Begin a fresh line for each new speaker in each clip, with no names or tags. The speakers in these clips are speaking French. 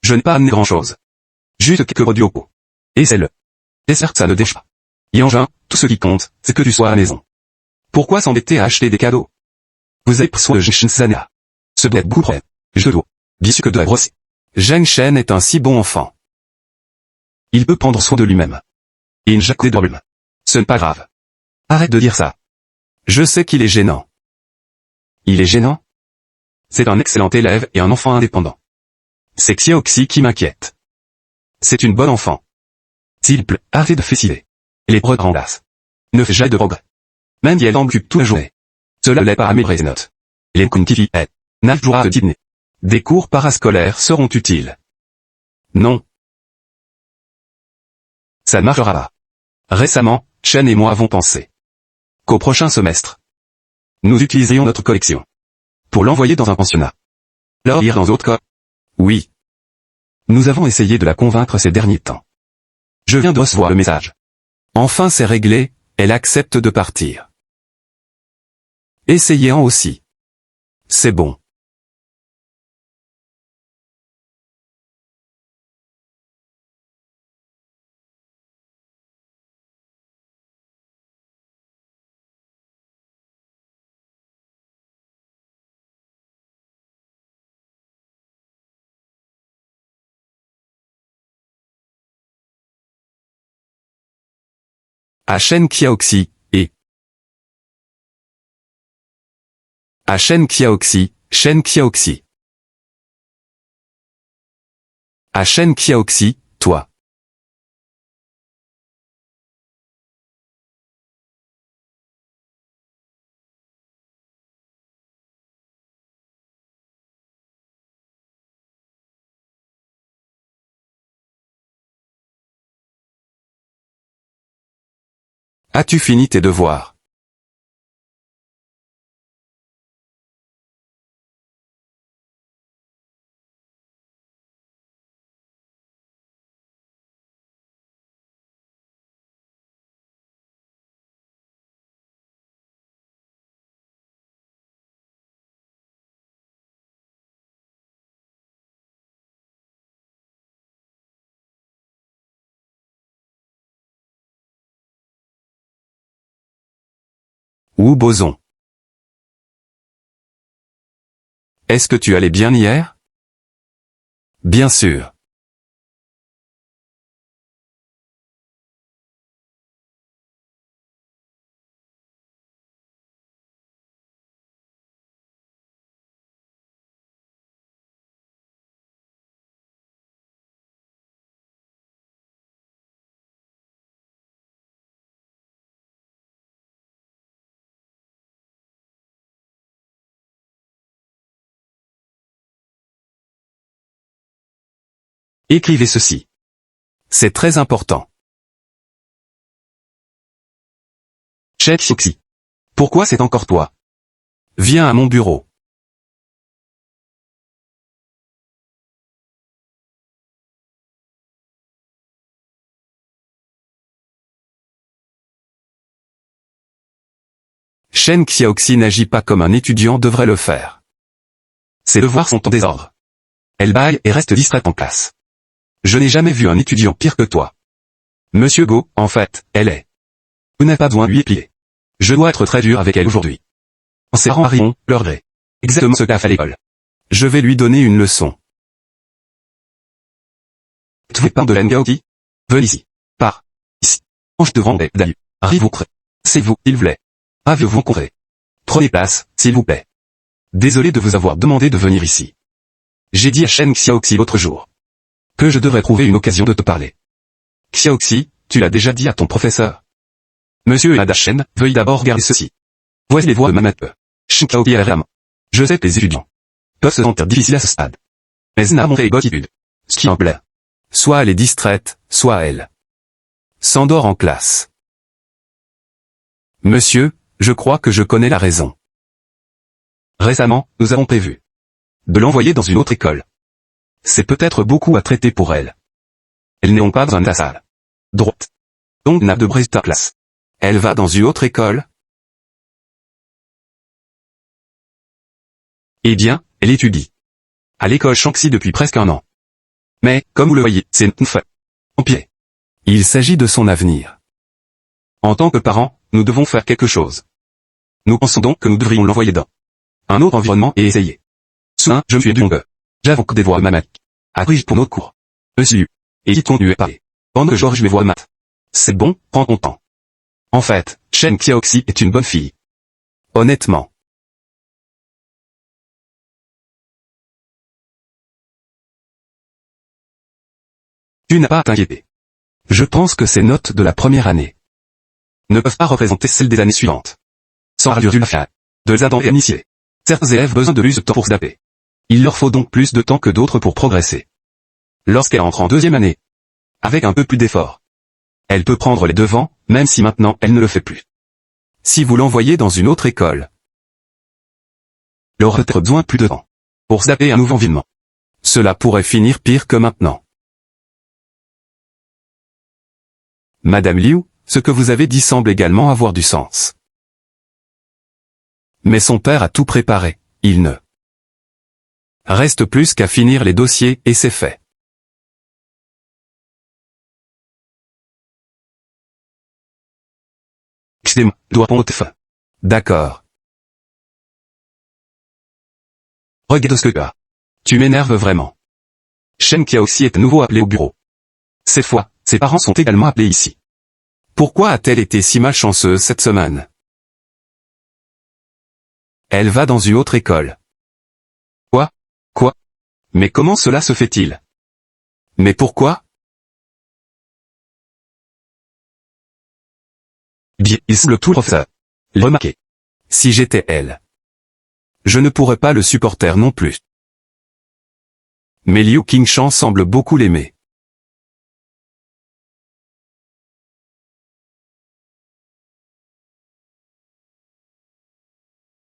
Je n'ai pas amené grand-chose. Juste quelques produits au pot. Et c'est le. Et certes ça ne déche pas. Yangin, tout ce qui compte, c'est que tu sois à la maison. Pourquoi s'embêter à acheter des cadeaux? Vous avez pris soin de Jinshanzana. Ce doit être beaucoup près. Je dois. Bien sûr que de la brosser. Zheng Shen est un si bon enfant. Il peut prendre soin de lui-même. Et une jacquée de rhume. Ce n'est pas grave. Arrête de dire ça. Je sais qu'il est gênant. Il est gênant? C'est un excellent élève et un enfant indépendant. C'est Xiaoxi qui m'inquiète. C'est une bonne enfant. S'il plaît, arrêtez de féciller. Les preuves remplacent. Ne fais jamais de progrès. Même si elle occupe toute la journée. Cela ne l'est pas améliorer ses notes. Les Kuntifi est. 9 jours à dîner. Des cours parascolaires seront utiles. Non. Ça ne marchera pas. Récemment, Chen et moi avons pensé qu'au prochain semestre, nous utiliserions notre collection pour l'envoyer dans un pensionnat. Alors lire dans d'autres cas. Oui. Nous avons essayé de la convaincre ces derniers temps. Je viens de recevoir le message. Enfin c'est réglé, elle accepte de partir. Essayez-en aussi. C'est bon. À Shen Qiaoxi, et à Shen Qiaoxi, Shen Qiaoxi. À Shen Qiaoxi, toi. As-tu fini tes devoirs? Wu Boson. Est-ce que tu allais bien hier? Bien sûr. Écrivez ceci. C'est très important. Chen Xiaoxi. Pourquoi c'est encore toi? Viens à mon bureau. Shen Xiaoxi n'agit pas comme un étudiant devrait le faire. Ses devoirs sont en désordre. Elle bâille et reste distraite en classe. Je n'ai jamais vu un étudiant pire que toi. Monsieur Go, en fait, elle est. Vous n'avez pas besoin de lui épiler. Je dois être très dur avec elle aujourd'hui. En serrant à Rion, leur gré. Exactement ce qu'a fait l'école. Je vais lui donner une leçon. Tu fais part de l'Engaoki? Venez ici. Par. Ici. Ange devant les d'ailleurs. Arrive-vous creux. C'est vous, il vous plaît. Avez-vous rencontré? Prenez place, s'il vous plaît. Désolé de vous avoir demandé de venir ici. J'ai dit à Shen Xiaoxi l'autre jour que je devrais trouver une occasion de te parler. Xiaoxi, tu l'as déjà dit à ton professeur. Monsieur Adachen, veuillez d'abord regarder ceci. Voici les voix de Mamatpe. Shinkaopi à la. Je sais que les étudiants peuvent se sentir difficiles à ce stade. Mais n'a montré gratitude. Ce qui en plaît. Soit elle est distraite, soit elle s'endort en classe. Monsieur, je crois que je connais la raison. Récemment, nous avons prévu de l'envoyer dans une autre école. C'est peut-être beaucoup à traiter pour elle. Elle n'est donc pas dans la salle droite. Donc n'a de Bresta classe. Elle va dans une autre école? Eh bien, elle étudie à l'école Shanxi depuis presque un an. Mais, comme vous le voyez, c'est une fait. En pied.
Il s'agit de son avenir.
En tant que parents, nous devons faire quelque chose. Nous pensons donc que nous devrions l'envoyer dans un autre environnement et essayer. Soudain, je me suis dit que j'avais encore des voix mathématiques. Appris pour notre cours. Monsieur. Et qui continue à parler. Pendant que Georges mes voix maths. C'est bon, prends ton temps. En fait, Shen Xiaoxi est une bonne fille.
Honnêtement.
Tu n'as pas à t'inquiéter. Je pense que ces notes de la première année ne peuvent pas représenter celles des années suivantes. Sans rallure la fin. De les attendre et initier. Certains élèves ont besoin de plus de temps pour s'adapter. Il leur faut donc plus de temps que d'autres pour progresser. Lorsqu'elle entre en deuxième année, avec un peu plus d'effort, elle peut prendre les devants, même si maintenant elle ne le fait plus.
Si vous l'envoyez dans une autre école,
elle aura peut-être besoin de plus de temps pour s'adapter à un nouveau environnement.
Cela pourrait finir pire que maintenant. Madame Liu, ce que vous avez dit semble également avoir du sens. Mais son père a tout préparé, il ne reste plus qu'à finir les dossiers et c'est fait.
Excusez-moi, je dois répondre au téléphone.
D'accord.
Regarde ce que tu as. Tu m'énerves vraiment. Shen Xiaoxi est à nouveau appelé au bureau. Cette fois, ses parents sont également appelés ici.
Pourquoi a-t-elle été si malchanceuse cette semaine? Elle va dans une autre école.
Quoi? Mais comment cela se fait-il?
Mais pourquoi?
Bien, il semble tout le professeur. Remarquez.
Si j'étais elle, je ne pourrais pas le supporter non plus. Mais Liu Qingshan semble beaucoup l'aimer.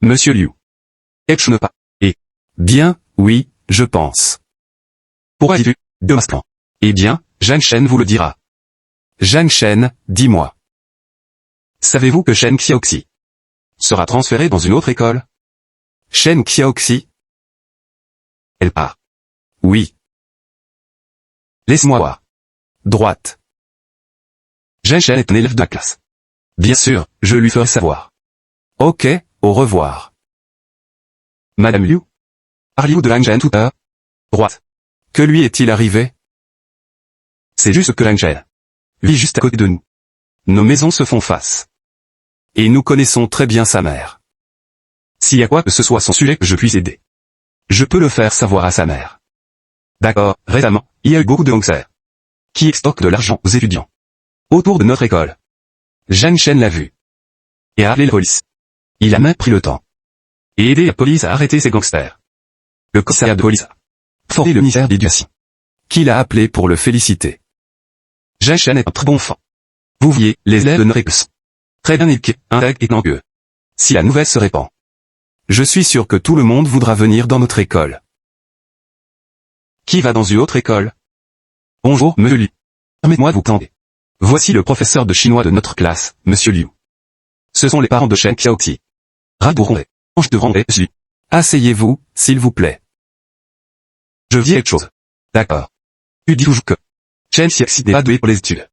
Monsieur Liu. Quelque chose ne pas.
Bien, oui, je pense.
Pourquoi dis-tu, de masquant? Eh bien, Zhang Shen vous le dira.
Zhang Shen, dis-moi.
Savez-vous que Shen Xiaoxi sera transféré dans une autre école?
Shen Xiaoxi?
Elle part.
Oui.
Laisse-moi voir.
Droite.
Zhang Shen est un élève de la classe. Bien sûr, je lui ferai savoir.
Ok, au revoir.
Madame Liu? Parliez-vous de Zhang Shen tout à l'heure? Droite.
Que lui est-il arrivé?
C'est juste que Zhang Shen vit juste à côté de nous. Nos maisons se font face.
Et nous connaissons très bien sa mère.
S'il y a quoi que ce soit son sujet que je puisse aider, je peux le faire savoir à sa mère. D'accord, récemment, il y a eu beaucoup de gangsters qui extorquent de l'argent aux étudiants autour de notre école. Zhang Shen l'a vu et a appelé la police. Il a même pris le temps et aidé la police à arrêter ces gangsters. Le commissariat de police a formé le ministère de l'Éducation.
Qui l'a appelé pour le féliciter?
Zhang Shen est un très bon enfant. Vous voyez, les élèves de notre école sont très bien éduqués, intègres et talentueux. Si la nouvelle se répand,
je suis sûr que tout le monde voudra venir dans notre école.
Qui va dans une autre école? Bonjour, monsieur Liu. Permettez-moi de vous présenter. Voici le professeur de chinois de notre classe, monsieur Liu. Ce sont les parents de Shen Xiaoxi. Rabourondé. Je te rendrai, monsieur.
Asseyez-vous, s'il vous plaît.
Je dis quelque chose. D'accord. Tu dis toujours que Shen Xiaoxi n'est pas doué pour les études.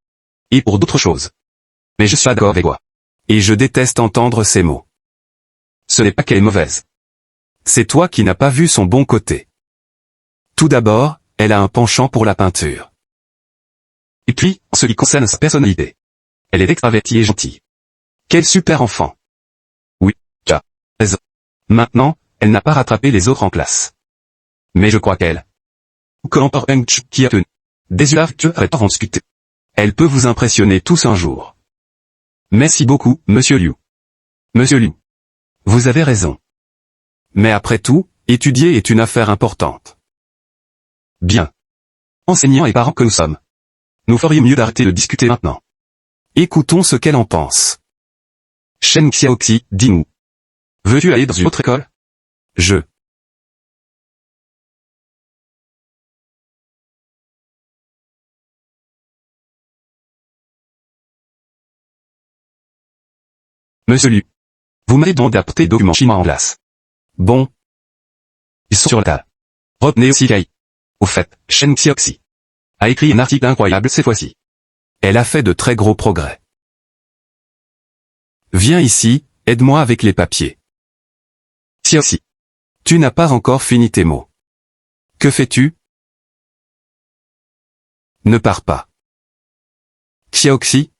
Et pour d'autres choses. Mais je suis pas d'accord avec toi.
Et je déteste entendre ces mots.
Ce n'est pas qu'elle est mauvaise.
C'est toi qui n'as pas vu son bon côté. Tout d'abord, elle a un penchant pour la peinture.
Et puis, en ce qui concerne sa personnalité, elle est extravertie et gentille. Quel super enfant. Oui, tu as raison. Maintenant, elle n'a pas rattrapé les autres en classe. Mais je crois qu'elle, que l'empereur Heng Chu qui a tenu des yeux tu arrête en discuter. Elle peut vous impressionner tous un jour. Merci beaucoup, monsieur Liu. Monsieur Liu. Vous avez raison.
Mais après tout, étudier est une affaire importante.
Bien. Enseignants et parents que nous sommes, nous ferions mieux d'arrêter de discuter maintenant.
Écoutons ce qu'elle en pense.
Shen Xiaoxi, dis-nous. Veux-tu aller dans une autre école? Monsieur Liu. Vous m'avez demandé d'apporter des documents chinois en classe.
Bon.
Ils sont sur la table. Retenez aussi Kai. Au fait, Shen Xiaoxi a écrit un article incroyable cette fois-ci.
Elle a fait de très gros progrès. Viens ici, aide-moi avec les papiers.
Xiaoxi.
Tu n'as pas encore fini tes mots. Que fais-tu? Ne pars pas. Xiaoxi?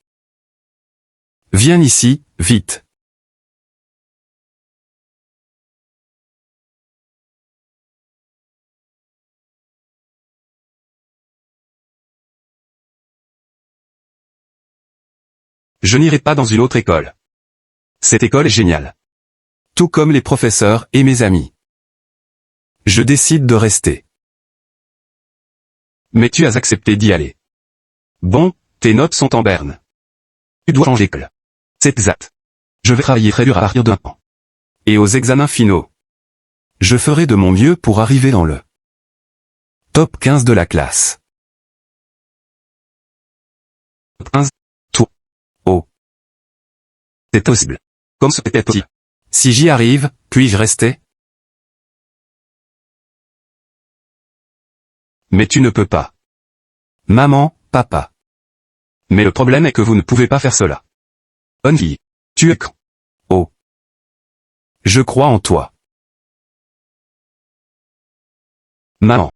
Viens ici, vite.
Je n'irai pas dans une autre école. Cette école est géniale.
Tout comme les professeurs et mes amis. Je décide de rester.
Mais tu as accepté d'y aller. Bon, tes notes sont en berne. Tu dois changer d'école. C'est exact. Je vais travailler très dur à partir d'un an.
Et aux examens finaux. Je ferai de mon mieux pour arriver dans le top 15 de la classe.
15. Toi.
Oh.
C'est possible. Comme c'était possible.
Si j'y arrive, puis-je rester?
Mais tu ne peux pas.
Maman, papa.
Mais le problème est que vous ne pouvez pas faire cela. Bonne fille. Tu es con.
Oh. Je crois en toi.
Maman.